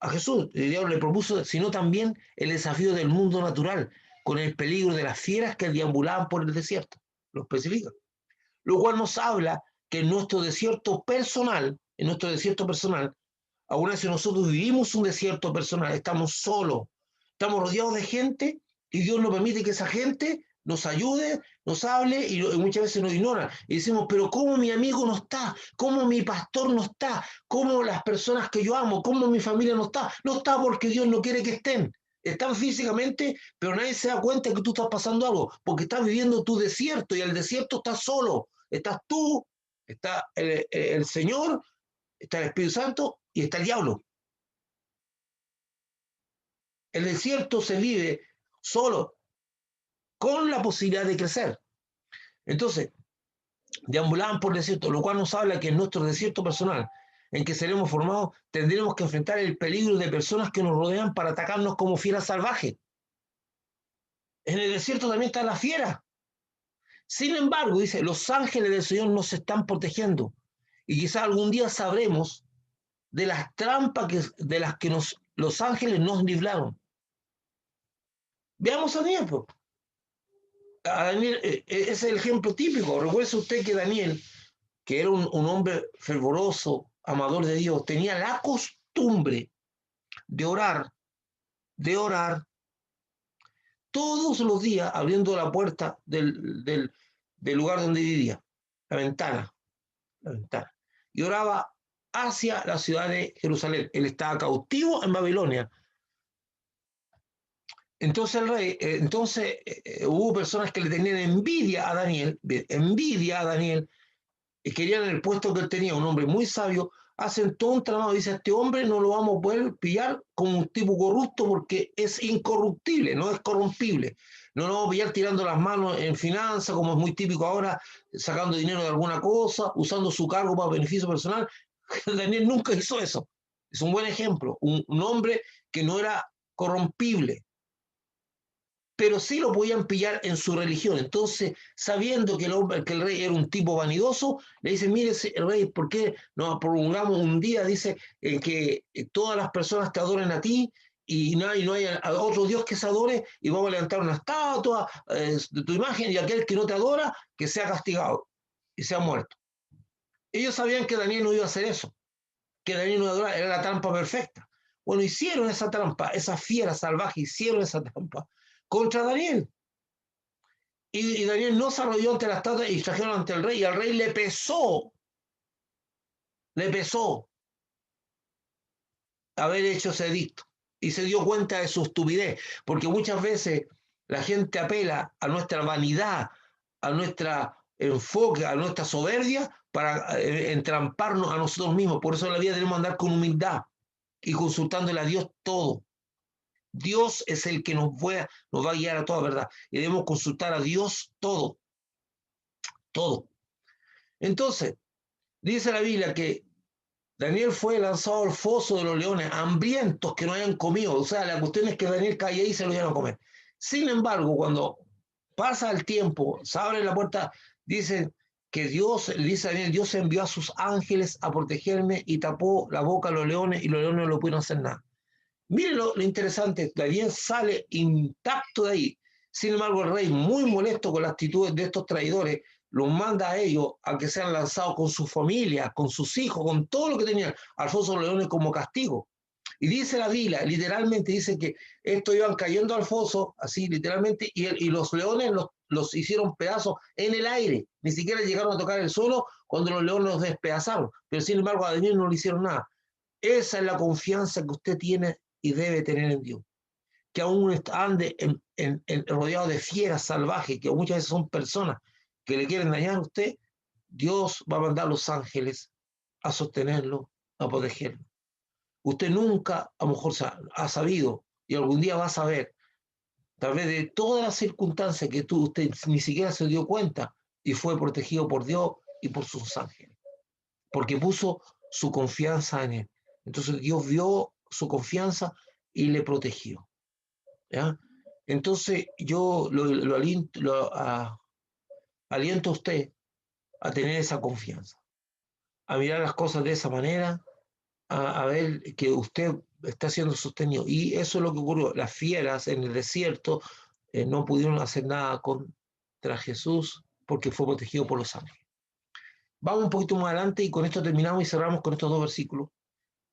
a Jesús, el diablo le propuso, sino también el desafío del mundo natural, con el peligro de las fieras que deambulaban por el desierto, lo especifica. Lo cual nos habla que en nuestro desierto personal, aún así nosotros vivimos un desierto personal, estamos solos, estamos rodeados de gente y Dios nos permite que esa gente nos ayude, nos hable y muchas veces nos ignora. Y decimos, pero ¿cómo mi amigo no está? ¿Cómo mi pastor no está? ¿Cómo las personas que yo amo? ¿Cómo mi familia no está? No está porque Dios no quiere que estén. Están físicamente, pero nadie se da cuenta que tú estás pasando algo, porque estás viviendo tu desierto y el desierto está solo. Estás tú, está el Señor, está el Espíritu Santo y está el diablo. El desierto se vive solo, con la posibilidad de crecer. Entonces, deambulaban por el desierto, lo cual nos habla que en nuestro desierto personal, en que seremos formados, tendremos que enfrentar el peligro de personas que nos rodean para atacarnos como fieras salvajes. En el desierto también está la fiera. Sin embargo, dice, los ángeles del Señor nos están protegiendo. Y quizá algún día sabremos de las trampas de las que los ángeles nos libraron. Veamos a Daniel. A Daniel ese es el ejemplo típico. Recuerde usted que Daniel, que era un hombre fervoroso, amador de Dios, tenía la costumbre de orar todos los días abriendo la puerta del lugar donde vivía, la ventana, y oraba hacia la ciudad de Jerusalén. Él estaba cautivo en Babilonia. Entonces el rey, hubo personas que le tenían envidia a Daniel, y querían el puesto que él tenía, un hombre muy sabio, hacen todo un tramado, dice, este hombre no lo vamos a poder pillar como un tipo corrupto porque es incorruptible, no es corrompible. No lo vamos a pillar tirando las manos en finanzas, como es muy típico ahora, sacando dinero de alguna cosa, usando su cargo para beneficio personal. Daniel nunca hizo eso. Es un buen ejemplo, un hombre que no era corrompible, pero sí lo podían pillar en su religión. Entonces, sabiendo que el rey era un tipo vanidoso, le dice, mire, rey, ¿por qué no prolongamos un día, dice, en que todas las personas te adoren a ti y no hay otro Dios que se adore y vamos a levantar una estatua de tu imagen y aquel que no te adora, que sea castigado y sea muerto? Ellos sabían que Daniel no iba a hacer eso, que Daniel no iba a adorar, era la trampa perfecta. Bueno, hicieron esa trampa, esa fiera salvaje, hicieron esa trampa contra Daniel. Y Daniel no se arrodilló ante la estatua y trajeron ante el rey. Y al rey le pesó haber hecho ese edicto. Y se dio cuenta de su estupidez. Porque muchas veces la gente apela a nuestra vanidad, a nuestro enfoque, a nuestra soberbia para entramparnos a nosotros mismos. Por eso en la vida tenemos que andar con humildad y consultándole a Dios todo. Dios es el que nos va a guiar a toda verdad. Y debemos consultar a Dios todo. Entonces, dice la Biblia que Daniel fue lanzado al foso de los leones, hambrientos que no hayan comido. O sea, la cuestión es que Daniel caía ahí y se lo iban a comer. Sin embargo, cuando pasa el tiempo, se abre la puerta, dice que Dios, dice Daniel, Dios envió a sus ángeles a protegerme y tapó la boca a los leones y los leones no lo pudieron hacer nada. Miren lo interesante, Daniel sale intacto de ahí. Sin embargo, el rey, muy molesto con la actitud de estos traidores, los manda a ellos a que sean lanzados con su familia, con sus hijos, con todo lo que tenían, al foso de los leones como castigo. Y dice la Biblia, literalmente dice que estos iban cayendo al foso, así literalmente, y los leones los hicieron pedazos en el aire. Ni siquiera llegaron a tocar el suelo cuando los leones los despedazaron. Pero sin embargo, a Daniel no le hicieron nada. Esa es la confianza que usted tiene y debe tener en Dios. Que aún ande rodeado de fieras salvajes, que muchas veces son personas que le quieren dañar a usted, Dios va a mandar a los ángeles a sostenerlo, a protegerlo. Usted nunca, a lo mejor, ha sabido, y algún día va a saber, a través de todas las circunstancias que usted ni siquiera se dio cuenta, y fue protegido por Dios y por sus ángeles, porque puso su confianza en Él. Entonces Dios vio su confianza y le protegió. ¿Ya? Entonces yo aliento a usted a tener esa confianza, a mirar las cosas de esa manera, a ver que usted está siendo sostenido. Y eso es lo que ocurrió. Las fieras en el desierto no pudieron hacer nada contra Jesús porque fue protegido por los ángeles. Vamos un poquito más adelante y con esto terminamos y cerramos con estos dos versículos.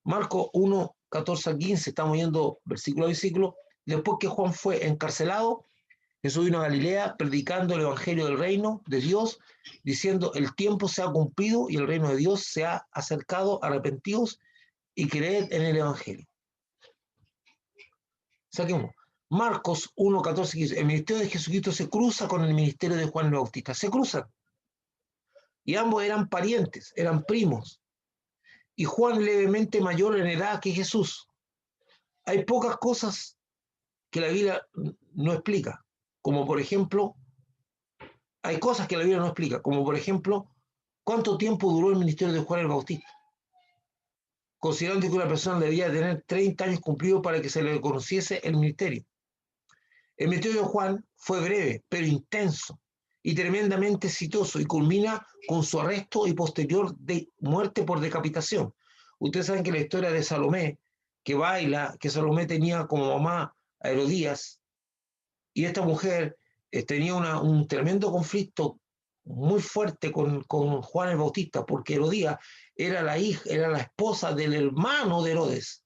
Marcos 1, 14 a 15, estamos yendo versículo a versículo. Después que Juan fue encarcelado, Jesús vino a Galilea predicando el evangelio del reino de Dios, diciendo: el tiempo se ha cumplido y el reino de Dios se ha acercado, arrepentidos y creed en el evangelio. Saquemos. Marcos 1, 14, 15. El ministerio de Jesucristo se cruza con el ministerio de Juan el Bautista. Se cruzan. Y ambos eran parientes, eran primos. Y Juan levemente mayor en edad que Jesús. Hay pocas cosas que la Biblia no explica, como por ejemplo, hay cosas que la Biblia no explica, como por ejemplo, cuánto tiempo duró el ministerio de Juan el Bautista, considerando que una persona debía tener 30 años cumplidos para que se le conociese el ministerio. El ministerio de Juan fue breve, pero intenso y tremendamente exitoso, y culmina con su arresto y posterior muerte por decapitación. Ustedes saben que la historia de Salomé, que Salomé tenía como mamá a Herodías, y esta mujer tenía un tremendo conflicto muy fuerte con Juan el Bautista, porque Herodías era la esposa del hermano de Herodes.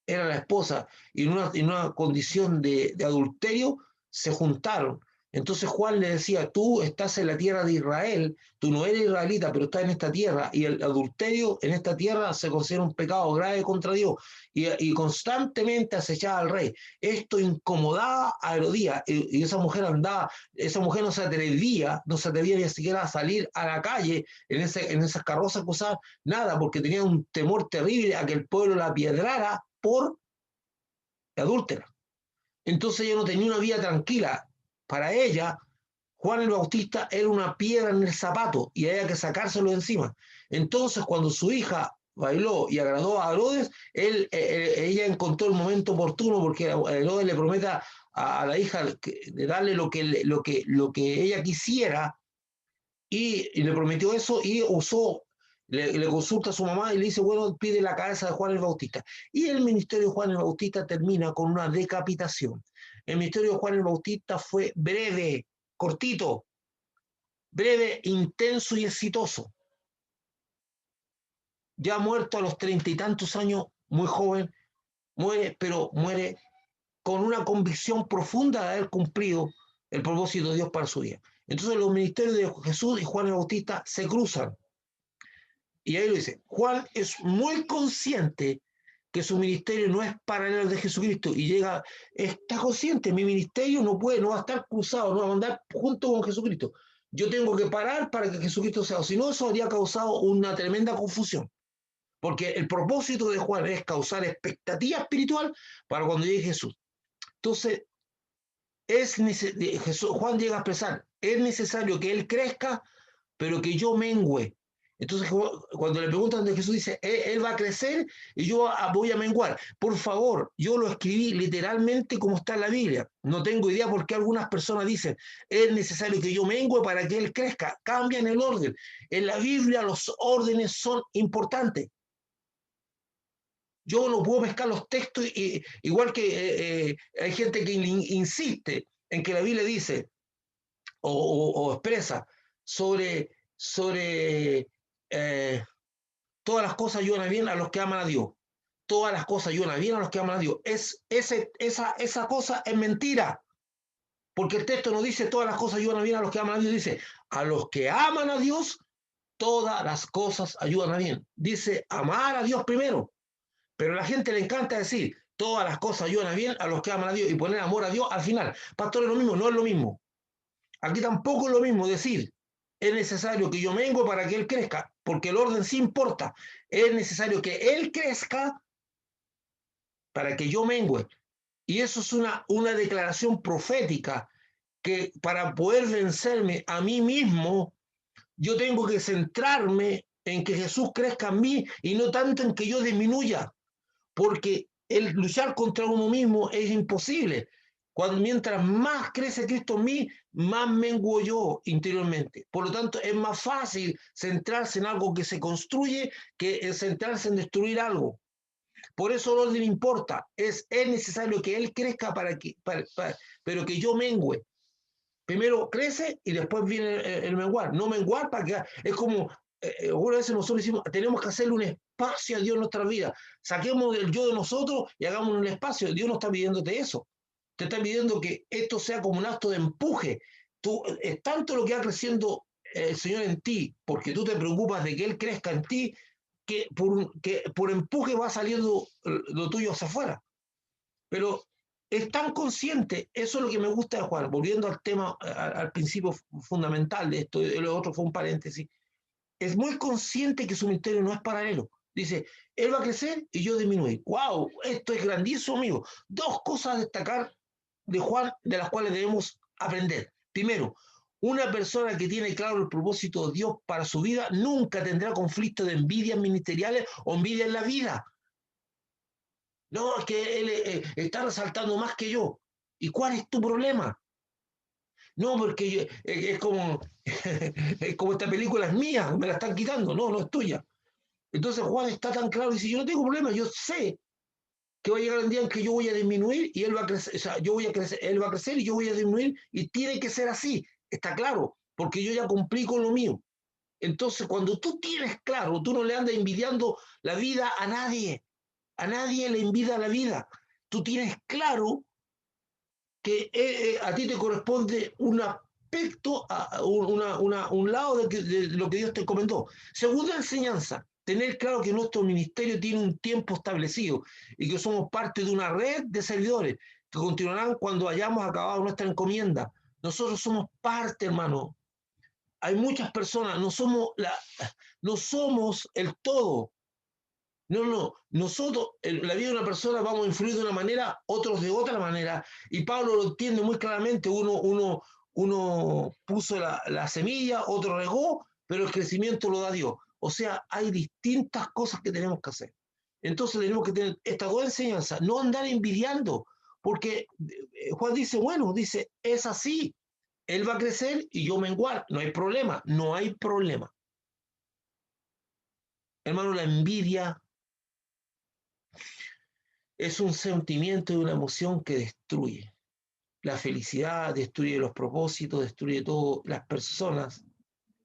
Era la esposa, y en una condición de adulterio se juntaron. Entonces Juan le decía: tú estás en la tierra de Israel, tú no eres israelita, pero estás en esta tierra, y el adulterio en esta tierra se considera un pecado grave contra Dios, y constantemente acechaba al rey. Esto incomodaba a Herodías, y esa mujer no se atrevía ni siquiera a salir a la calle en esas carrozas que usaban, nada, porque tenía un temor terrible a que el pueblo la apiedrara por adúltera. Entonces ella no tenía una vida tranquila. Para ella, Juan el Bautista era una piedra en el zapato y había que sacárselo de encima. Entonces, cuando su hija bailó y agradó a Herodes, ella encontró el momento oportuno, porque Herodes le promete a la hija de darle lo que ella quisiera, y le prometió eso, y le consulta a su mamá y le dice: bueno, pide la cabeza de Juan el Bautista. Y el ministerio de Juan el Bautista termina con una decapitación. El ministerio de Juan el Bautista fue breve, cortito, breve, intenso y exitoso. Ya muerto a los 30 y tantos años, muy joven, pero muere con una convicción profunda de haber cumplido el propósito de Dios para su vida. Entonces los ministerios de Jesús y Juan el Bautista se cruzan. Y ahí lo dice: Juan es muy consciente que su ministerio no es paralelo al de Jesucristo, y está consciente: mi ministerio no va a estar cruzado, no va a andar junto con Jesucristo. Yo tengo que parar para que Jesucristo sea, si no, eso habría causado una tremenda confusión, porque el propósito de Juan es causar expectativa espiritual para cuando llegue Jesús. Entonces, Juan llega a expresar: es necesario que Él crezca, pero que yo mengüe. Entonces, cuando le preguntan de Jesús, dice: él va a crecer y yo voy a menguar. Por favor, yo lo escribí literalmente como está en la Biblia. No tengo idea por qué algunas personas dicen: es necesario que yo mengue para que Él crezca. Cambian el orden. En la Biblia los órdenes son importantes. Yo no puedo mezclar los textos, igual que hay gente que insiste en que la Biblia dice o expresa sobre todas las cosas ayudan bien a los que aman a Dios. Todas las cosas ayudan bien a los que aman a Dios. Esa cosa es mentira, porque el texto no dice todas las cosas ayudan bien a los que aman a Dios, dice: a los que aman a Dios, todas las cosas ayudan a bien. Dice amar a Dios primero. Pero a la gente le encanta decir: Todas las cosas ayudan a bien a los que aman a Dios y poner amor a Dios al final. Pastor, es lo mismo, no es lo mismo. Aquí tampoco es lo mismo decir, es necesario que yo mengue para que Él crezca, porque el orden sí importa. Es necesario que Él crezca para que yo mengue. Y eso es una declaración profética que para poder vencerme a mí mismo, yo tengo que centrarme en que Jesús crezca en mí y no tanto en que yo disminuya, porque el luchar contra uno mismo es imposible. Mientras más crece Cristo en mí, más menguo yo interiormente. Por lo tanto, es más fácil centrarse en algo que se construye que centrarse en destruir algo. Por eso el orden importa. Es necesario que Él crezca pero que yo mengue. Primero crece y después viene el menguar. No menguar para que... Es como, algunas veces nosotros decimos, tenemos que hacerle un espacio a Dios en nuestra vida. Saquemos el yo de nosotros y hagamos un espacio. Dios no está pidiéndote eso. Te está pidiendo que esto sea como un acto de empuje. Es tanto lo que va creciendo el Señor en ti, porque tú te preocupas de que Él crezca en ti, que por empuje va saliendo lo tuyo hacia afuera. Pero es tan consciente, eso es lo que me gusta de Juan, volviendo al tema, al principio fundamental de esto, lo otro fue un paréntesis, es muy consciente que su ministerio no es paralelo. Dice, él va a crecer y yo disminuir. ¡Wow! Esto es grandísimo, amigo. Dos cosas a destacar de Juan de las cuales debemos aprender. Primero, una persona que tiene claro el propósito de Dios para su vida nunca tendrá conflicto de envidias ministeriales o envidia en la vida. No, es que él está resaltando más que yo. ¿Y cuál es tu problema? No, porque es como, es como esta película es mía, me la están quitando. No, no es tuya. Entonces Juan está tan claro y dice, yo no tengo problema, yo sé que va a llegar el día en que yo voy a disminuir y él va a crecer, o sea, yo voy a crecer, él va a crecer y yo voy a disminuir y tiene que ser así, está claro, porque yo ya cumplí con lo mío. Entonces, cuando tú tienes claro, tú no le andas envidiando la vida a nadie le envidia la vida. Tú tienes claro que a ti te corresponde un aspecto, un lado de lo que Dios te comentó. Segunda enseñanza, tener claro que nuestro ministerio tiene un tiempo establecido y que somos parte de una red de servidores que continuarán cuando hayamos acabado nuestra encomienda. Nosotros somos parte, hermano. Hay muchas personas, no somos el todo. No, no, nosotros, en la vida de una persona vamos a influir de una manera, otros de otra manera, y Pablo lo entiende muy claramente, uno puso la semilla, otro regó, pero el crecimiento lo da Dios. O sea, hay distintas cosas que tenemos que hacer. Entonces tenemos que tener estas dos enseñanzas, no andar envidiando, porque Juan dice, bueno, dice, es así, él va a crecer y yo menguar, no hay problema, no hay problema. Hermano, la envidia es un sentimiento y una emoción que destruye. La felicidad destruye los propósitos, destruye todo. Las personas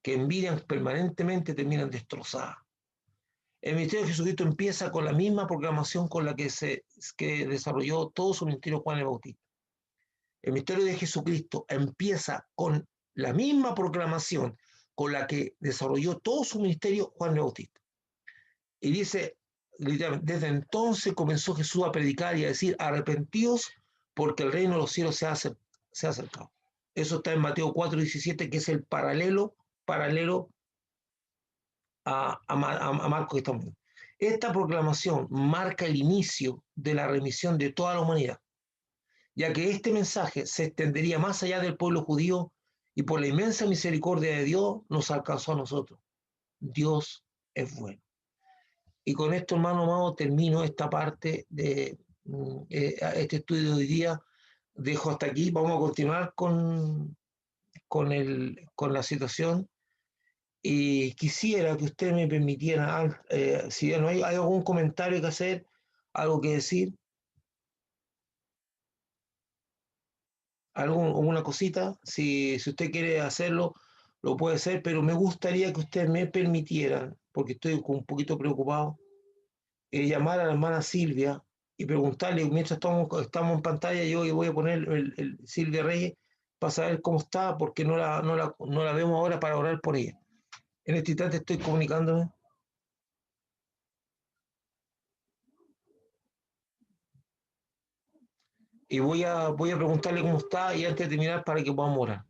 que envidian permanentemente terminan destrozadas. El ministerio de Jesucristo empieza con la misma programación con la que desarrolló todo su ministerio Juan el Bautista. El ministerio de Jesucristo empieza con la misma programación con la que desarrolló todo su ministerio Juan el Bautista. Y dice, desde entonces comenzó Jesús a predicar y a decir, arrepentidos porque el reino de los cielos se ha acercado. Eso está en Mateo 4:17, que es el paralelo a Marcos que estamos viendo. Esta proclamación marca el inicio de la remisión de toda la humanidad, ya que este mensaje se extendería más allá del pueblo judío y por la inmensa misericordia de Dios nos alcanzó a nosotros. Dios es bueno. Y con esto, hermano amado, termino esta parte de este estudio de hoy día. Dejo hasta aquí. Vamos a continuar con la situación. Y quisiera que usted me permitiera, si no hay algún comentario que hacer, algo que decir, alguna cosita, si usted quiere hacerlo, lo puede hacer, pero me gustaría que usted me permitiera, porque estoy un poquito preocupado, llamar a la hermana Silvia y preguntarle, mientras estamos en pantalla, yo voy a poner el Silvia Reyes para saber cómo está, porque no la vemos ahora para orar por ella. En este instante estoy comunicándome. y voy a preguntarle cómo está y antes de terminar para que podamos orar.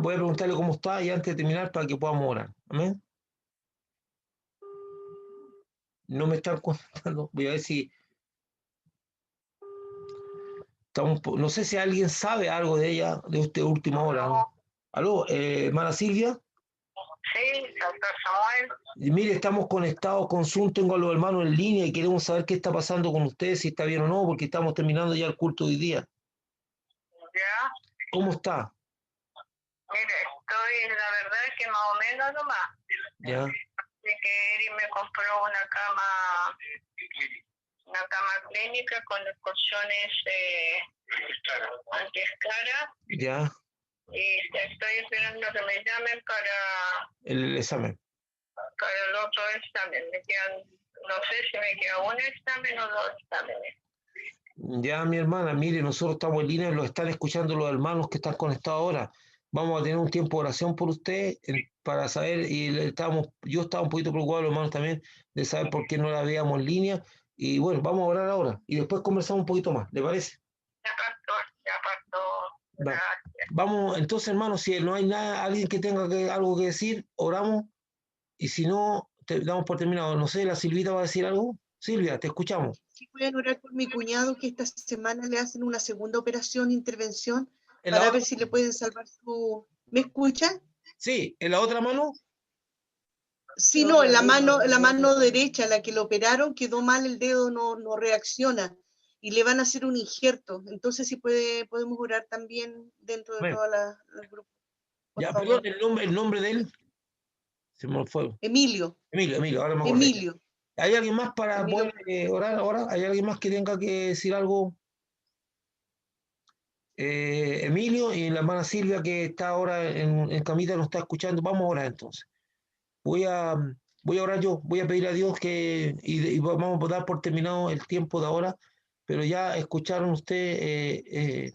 Voy a preguntarle cómo está y antes de terminar para que podamos orar. Amén. No me están contando. Voy a ver si no sé si alguien sabe algo de ella de esta última hora. ¿Aló, hermana Silvia? Sí, doctor Samuel. Y mire, estamos conectados con Zoom, tengo a los hermanos en línea y queremos saber qué está pasando con ustedes, si está bien o no, porque estamos terminando ya el culto de hoy día. Ya, ¿Cómo está? mire, estoy, la verdad es que más o menos nomás. Ya, Así que Eri me compró una cama clínica con los colchones antiescara ya, y estoy esperando que me llamen el examen. para el otro examen. Me quedan, no sé si me queda un examen o dos exámenes. Ya, mi hermana, mire, nosotros estamos en línea, lo están escuchando los hermanos que están conectados ahora. Vamos a tener un tiempo de oración por usted para saber, yo estaba un poquito preocupado, los hermanos también, de saber por qué no la veíamos en línea. Y bueno, vamos a orar ahora y después conversamos un poquito más, ¿le parece? Ya pasó. Va. Vamos, entonces, hermanos, si no hay nada, alguien que tenga algo que decir, oramos. Y si no, damos por terminado. No sé, la Silvita va a decir algo. Silvia, te escuchamos. Sí, voy a orar por mi cuñado que esta semana le hacen una segunda operación, intervención, ¿En la para otra? ver si le pueden salvar su... ¿Me escuchan? Sí, en la otra mano. Sí, no, en la mano derecha, la que lo operaron, quedó mal, el dedo no reacciona y le van a hacer un injerto. Entonces, si podemos orar también dentro de Bueno, toda el grupo. Por ya, favor. perdón, el nombre de él se me fue. Emilio. Emilio, ahora me acordé. Emilio. ¿Hay alguien más para Emilio. poder orar ahora? ¿Hay alguien más que tenga que decir algo? Emilio y la hermana Silvia que está ahora en camita nos está escuchando. Vamos a orar entonces. Voy a orar yo, voy a pedir a Dios y vamos a dar por terminado el tiempo de ahora, pero ya escucharon ustedes